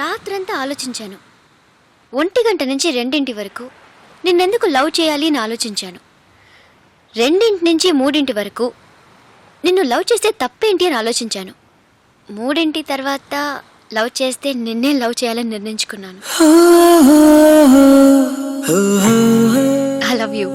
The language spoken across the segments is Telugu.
రాత్రంతా ఆలోచించాను. 1 గంట నుంచి 2 వరకు నిన్నెందుకు లవ్ చేయాలి అని ఆలోచించాను. 2 నుంచి 3 వరకు నిన్ను లవ్ చేస్తే తప్పేంటి అని ఆలోచించాను. 3 తర్వాత లవ్ చేస్తే నిన్నే లవ్ చేయాలని నిర్ణయించుకున్నాను. I love you.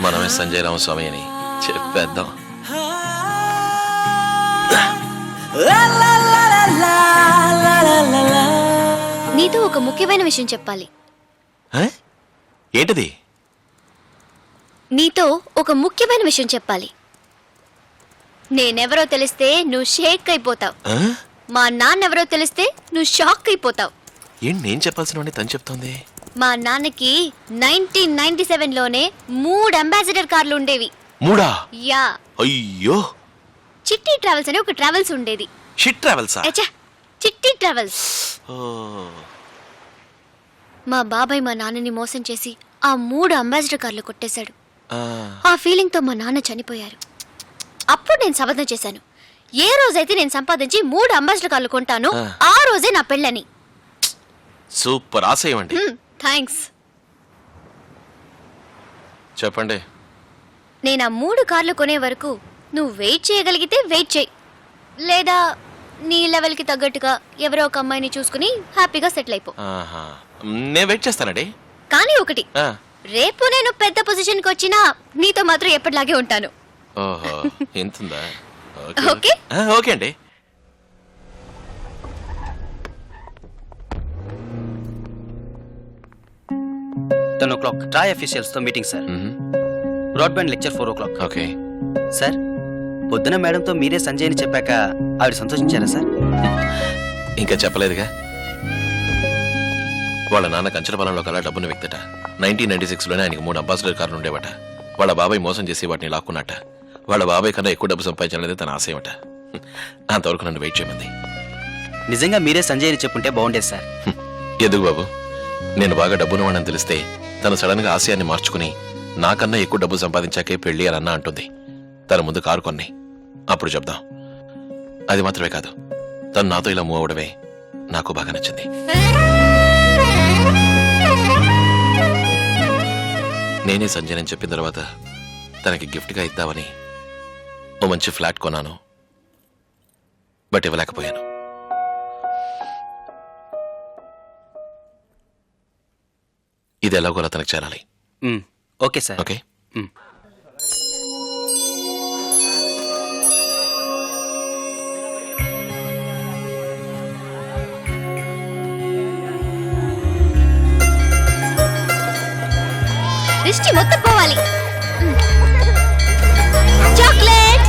మనమే సంజయ్ రామస్వామి అని చెప్పేద్దాం. నీతో ఒక ముఖ్యమైన విషయం చెప్పాలి. ఏంటిది? నీతో ఒక ముఖ్యమైన విషయం చెప్పాలి. నేనెవరో తెలిస్తే నువ్వు షేక్ అయిపోతావు. మా నాన్నెవరో తెలిస్తే నువ్వు షాక్ అయిపోతావు. ఏంటి నేను చెప్పాల్సినవన్నీ తను చెప్తోంది? మా నాన్నకి 1997లోనే 3 అంబాసిడర్ కార్లు ఉండేవి. 3? యా. అయ్యో. చిట్టి ట్రావెల్స్ అని ఒక ట్రావెల్స్ ఉండేది. షిట్ ట్రావెల్సా? చిట్టి ట్రావెల్స్. ఓ. మా బాబాయ్ మా నాన్నని మోసం చేసి ఆ 3 అంబాసిడర్ కార్లు కొట్టేశాడు. ఆ. ఆ ఫీలింగ్ తో మా నాన్న చనిపోయారు. అప్పుడు నేను శపథం చేశాను, ఏ రోజైతే నేను సంపాదించి 3 అంబాసిడర్ కార్లు కొంటానో ఆ రోజే నా పెళ్ళని. సూపర్ ఆశయం అండి. థ్యాంక్స్. చెప్పండి. నేను ఆ 3 కార్లు కొనే వరకు నువ్వు వెయిట్ చేయగలిగితే వెయిట్ చేయి, లేదా నీ లెవెల్కి తగ్గట్టుగా ఎవరో ఒక అమ్మాయిని చూసుకుని హ్యాపీగా సెటిల్ అయిపో. నేను వెయిట్ చేస్తానండి. కానీ ఒకటి, రేపు నేను పెద్ద పొజిషన్కి వచ్చినా నీతో మాత్రం ఎప్పటిలాగే ఉంటాను. ఓహో, ఎంతుందా? ఓకే ఓకే అండి. o'clock ట్రాయ్ అఫీషియల్స్ తో meeting sir. Broadband lecture 4 o'clock. Okay sir, పొద్దున మేడంతో మీరే సంజయ్ అని చెప్పాక ఆవిడ సంతోషించారా సార్? ఇంకా చెప్పలేదుగా. వాళ్ళ నాన్న కంచరపాలెంలో కల్లా డబ్బున్న వ్యక్తట. 1996లోనే ఆయనకి 3 అంబాసిడర్ కార్లు ఉండేవట. వాళ్ళ బాబాయ్ మోసం చేసి వాటిని లాక్కున్నట్ట. వాళ్ళ బాబాయ్ కన్నా ఎక్కువ డబ్బు సంపాదించాలనేది తన ఆశయమట. అంతవరకు నన్ను వెయిట్ చేయమంది. నిజంగా మీరే సంజయ్ అని చెప్పుంటే బాగుండేది సార్. ఎందుకు బాబు? నేను బాగా డబ్బున్నవాడని తెలిస్తే తను సడన్ గా ఆశయాన్ని మార్చుకుని నాకన్నా ఎక్కువ డబ్బు సంపాదించాకే పెళ్లి అని అన్నా అంటుంది. తన ముందు కారు కొన్ని అప్పుడు చెప్దాం. అది మాత్రమే కాదు, తను నాతో ఇలా మూవ్ అవడమే నాకు బాగా నచ్చింది. నేనే సంజయ్ అని చెప్పిన తర్వాత తనకి గిఫ్ట్గా ఇద్దామని ఓ మంచి ఫ్లాట్ కొన్నాను. బట్ ఇవ్వలేకపోయాను. ఇది ఎలాగోలా తనకు చేరాలి. Okay sir. ఓకే. దృష్టి మొత్తం పోవాలి. చాక్లెట్.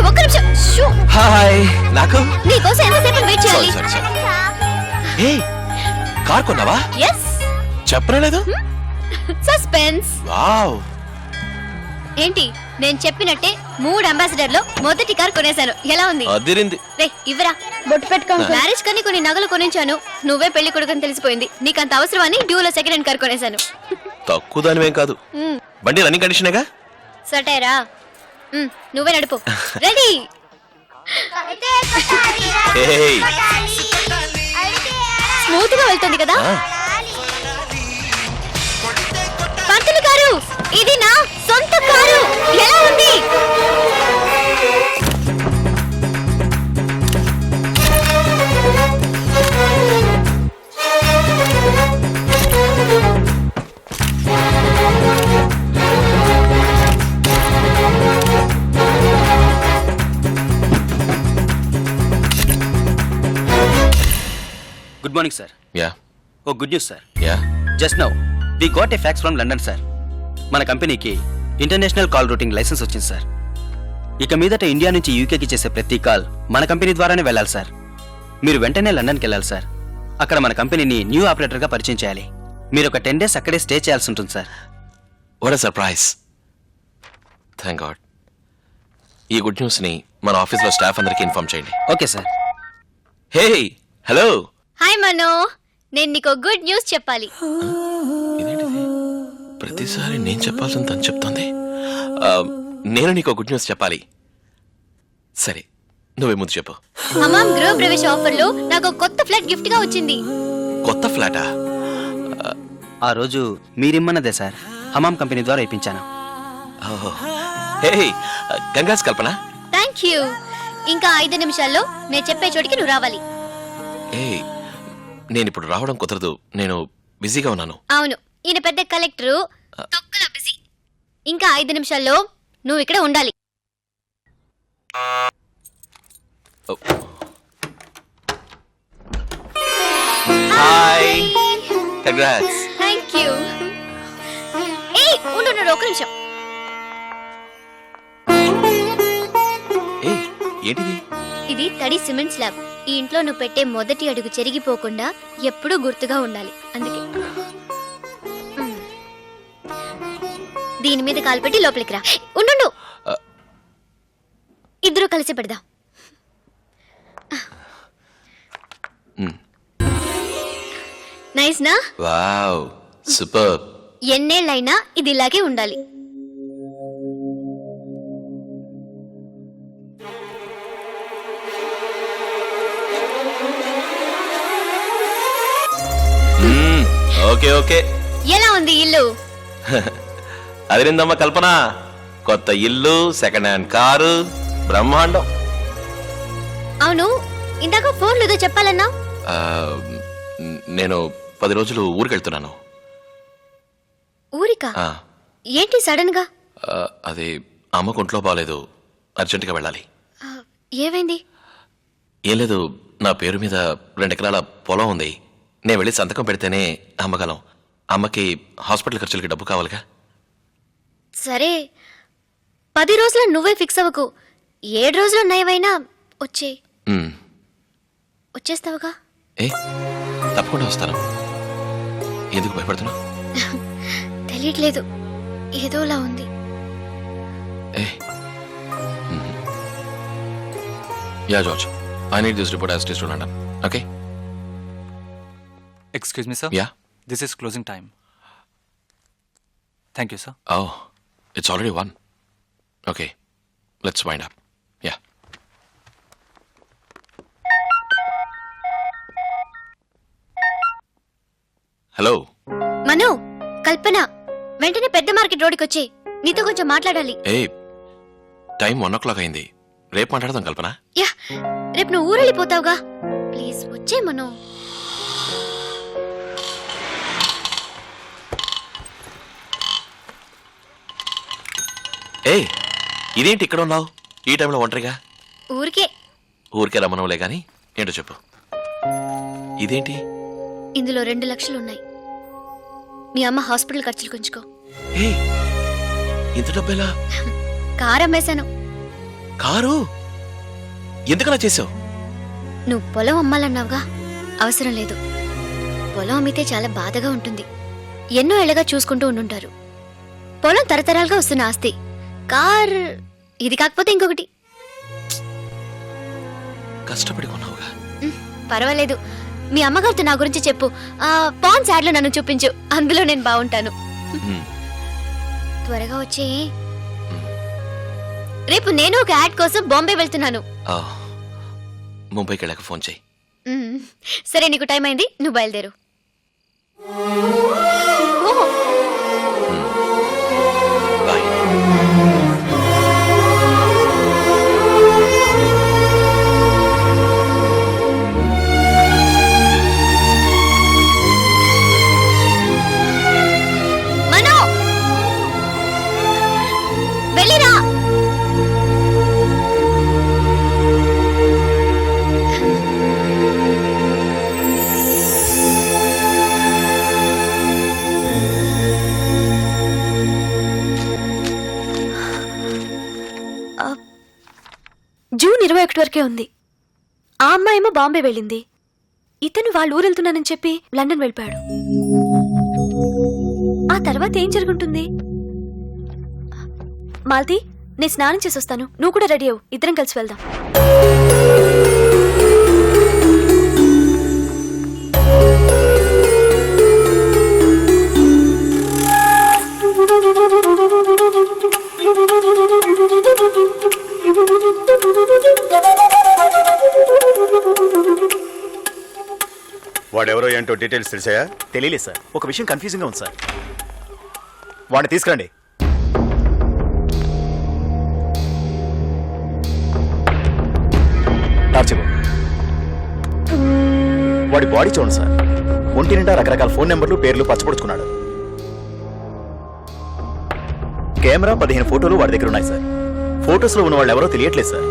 ఒక్క నిమిషం. హాయ్. నాకు నీకోసం ఎంతసేపు వెయిట్ చేయాలి? ఏ కార్ కొన్నావా? yes. చెప్పలేదు. సస్పెన్స్. వావ్. ఏంటి, నేను చెప్పినట్టే 3 అంబాసిడర్లో మొదటి కార్ కొనేశాను. ఎలా ఉంది? అదిరింది. రే ఇవ్వరా. బొట్టు పెట్టుకో. మ్యారేజ్ కని కొన్ని నగలు కొనించాను. నువ్వే పెళ్లి కొడుకుని తెలిసిపోయింది. నీకంత అవసరం అని డ్యూలో సెకండ్ హ్యాండ్ కార్ కొనేశాను. తక్కువ దానివేం కాదు. బండి రన్నింగ్ కండిషనేగా. సటైరా. నువ్వే నడుపు. రెడీ. స్మూత్ గా వెళ్తుంది కదా. పంతులు గారు, ఇది నా సొంత కారు. ఎలా ఉంది? Good morning sir. Yeah. Oh good news sir. Yeah. Just now we got a fax from London sir. మన కంపెనీకి ఇంటర్నేషనల్ కాల్ రూటింగ్ లైసెన్స్ వచ్చింది సార్. ఇక మీదట ఇండియా నుంచి యూకేకి చేసే ప్రతి కాల్ మన కంపెనీ ద్వారానే వెళ్ళాలి సార్. మీరు వెంటనే లండన్కి వెళ్ళాలి సార్. అక్కడ మన కంపెనీని న్యూ ఆపరేటర్గా పరిచయం చేయాలి. మీరు ఒక 10 days అక్కడే స్టే చేయాల్సి ఉంటుంది sir. What a surprise. Thank God. ఈ గుడ్ న్యూస్ని మన ఆఫీస్లో స్టాఫ్ అందరికీ ఇన్ఫార్మ్ చేయండి. Okay sir. Hey hello. Hi Mano, నేను నీకు గుడ్ న్యూస్ చెప్పాలి. ఇదేంటిది ప్రతిసారి నేను చెప్పాల్సింది తను చెప్తోంది. నేను నీకు గుడ్ న్యూస్ చెప్పాలి. సరే నువ్వే ముందు చెప్పు. హమామ్ గృహ ప్రవేశ ఆఫర్ లో నాకు ఒక కొత్త ఫ్లాట్ గిఫ్ట్ గా వచ్చింది. కొత్త ఫ్లాటా? ఆ రోజు మీరిమ్మన్నదే సార్, హమామ్ కంపెనీ ద్వారా ఇప్పించాను. Hey congrats Kalpana. Thank you. ఇంకా 5 నిమిషాల్లో నేను చెప్పే చోటికి నువ్వు రావాలి. ఏ నేను ఇప్పుడు రావడం కుదరదు, నేను బిజీగా ఉన్నాను. అవును, ఈయన పెద్ద కలెక్టరు, తొక్కల బిజీ. ఇంకా 5 నిమిషాల్లో నువ్వు ఇక్కడ ఉండాలి. Hi congrats. Thank you. ఏయ్ ఉండు ఒక నిమిషం. ఏ ఏంటిది? ఇది తడి సిమెంట్ స్లాబ్. ఈ ఇంట్లో నువ్వు పెట్టే మొదటి అడుగు చెరిగిపోకుండా ఎప్పుడూ గుర్తుగా ఉండాలి. అందుకే మ్. దీని మీద కాలు పెట్టి లోపలికి రా. ఉండు, ఇద్దరు కలిసి పెడదాం. నైస్ నా? Wow super. ఎన్నేళ్ళైనా ఇది ఇలాగే ఉండాలి. Okay okay. ఎలా ఉంది ఇల్లు? అదిరిందమ్మ కల్పన. కొత్త ఇల్లు, సెకండ్ హ్యాండ్ కారు, బ్రహ్మాండం. అవును, ఇందాక ఫోన్లో ఏదో చెప్పాలన్నా? ఆ, నేను 10 రోజులు ఊరికెళ్తున్నాను. ఊరికా? ఆ, ఏంటి సడన్ గా? అది అమ్మకు ఒంట్లో బాగాలేదు, అర్జెంటుగా వెళ్ళాలి. ఏమైంది? ఏం లేదు, నా పేరు మీద 2 ఎకరాల పొలం ఉంది. నేను వెళ్ళి సంతకం పెడితేనే అమ్మగలం. అమ్మకి హాస్పిటల్ ఖర్చులకి డబ్బు కావాలిగా. సరే 10 రోజులు నువ్వే ఫిక్స్ అవ్వకు. 7 రోజులు నయమైనా వచ్చేయ్. మ్, వచ్చేస్తావుగా? ఏ తప్పకుండా వస్తాను. ఎందుకు భయపడుతున్నావు? తెలియట్లేదు, ఏదోలా ఉంది. ఏ yeah George, I need this report as it is to London. Okay? Excuse me, sir. Yeah. This is closing time. Thank you, sir. Oh, it's already 1. Okay, let's wind up. Yeah. Hello. Manu, Kalpana, వెంటనే పెద్ద మార్కెట్ రోడ్డుకి వచ్చి నీతో కొంచెం మాట్లాడాలి. ఏ టైం 1 o'clock అయింది. రేపు మాట్లాడదాం కల్పన. యా, రేపు నువ్వు ఊరెళ్ళిపోతావుగా. ప్లీజ్ వచ్చే మను. ఏ ఇదేంటి ఇక్కడ ఉన్నావు ఈ టైంలో ఒంటరిగా? ఊరికే. ఊరికే రమ్మనవులే గాని ఏంటో చెప్పు. ఇదేంటి? ఇందులో 2 లక్షలు ఉన్నాయి. మీ అమ్మ హాస్పిటల్ ఖర్చులు కొంచుకో. ఏ ఇంత డబ్బేలా? కారు అమ్మేశాను. కారు? ఎందుకలా చేసావు? నువ్వు పొలం అమ్మాలన్నావుగా, అవసరం లేదు. పొలం అమ్మితే చాలా బాధగా ఉంటుంది. ఎన్నో ఏళ్ళగా చూసుకుంటూ ఉండుంటారు. పొలం తరతరాలుగా వస్తున్న ఆస్తి. కార్ ఇది కాకపోతే ఇంకొకటి. కష్టపడి కొన్నావుగా. పర్వాలేదు. మీ అమ్మగారితో నా గురించి చెప్పు. పాన్స్ యాడ్లో నన్ను చూపించు, అందులో నేను బాగుంటాను. త్వరగా వచ్చే. రేపు నేను ఒక యాడ్ కోసం బాంబే వెళ్తున్నాను. ముంబైకి వెళ్ళాక ఫోన్ చేయి. సరే, నీకు టైం అయింది, నువ్వు బయలుదేరు. బాయ్. మనో, వెళ్ళిరా. జూన్ 21 వరకే ఉంది. ఆ అమ్మాయేమో బాంబే వెళ్ళింది. ఇతను వాళ్ళ ఊరు వెళ్తున్నానని చెప్పి లండన్ వెళ్ళిపోయాడు. ఆ తర్వాత ఏం జరుగుతుంది? మాల్తి, నేను స్నానం చేసి వస్తాను, నువ్వు కూడా రెడీ అవ్వు, ఇద్దరం కలిసి వెళ్దాం. వాడెవరో ఏంటో డీటెయిల్స్ తెలిసాయా? తెలియలేదు సార్. ఒక విషయం కన్ఫ్యూజింగ్గా ఉంది సార్. వాడిని తీసుకురండి. టార్చ్ ఇవ్వు. వాడి బాడీ చూడండి సార్. ఒంటి నిండా రకరకాల ఫోన్ నెంబర్లు, పేర్లు పచ్చపడుచుకున్నాడు. కెమెరా 15 ఫోటోలు వాడి దగ్గర ఉన్నాయి సార్. ఫోటోస్లో ఉన్న వాళ్ళు ఎవరో తెలియట్లేదు సార్.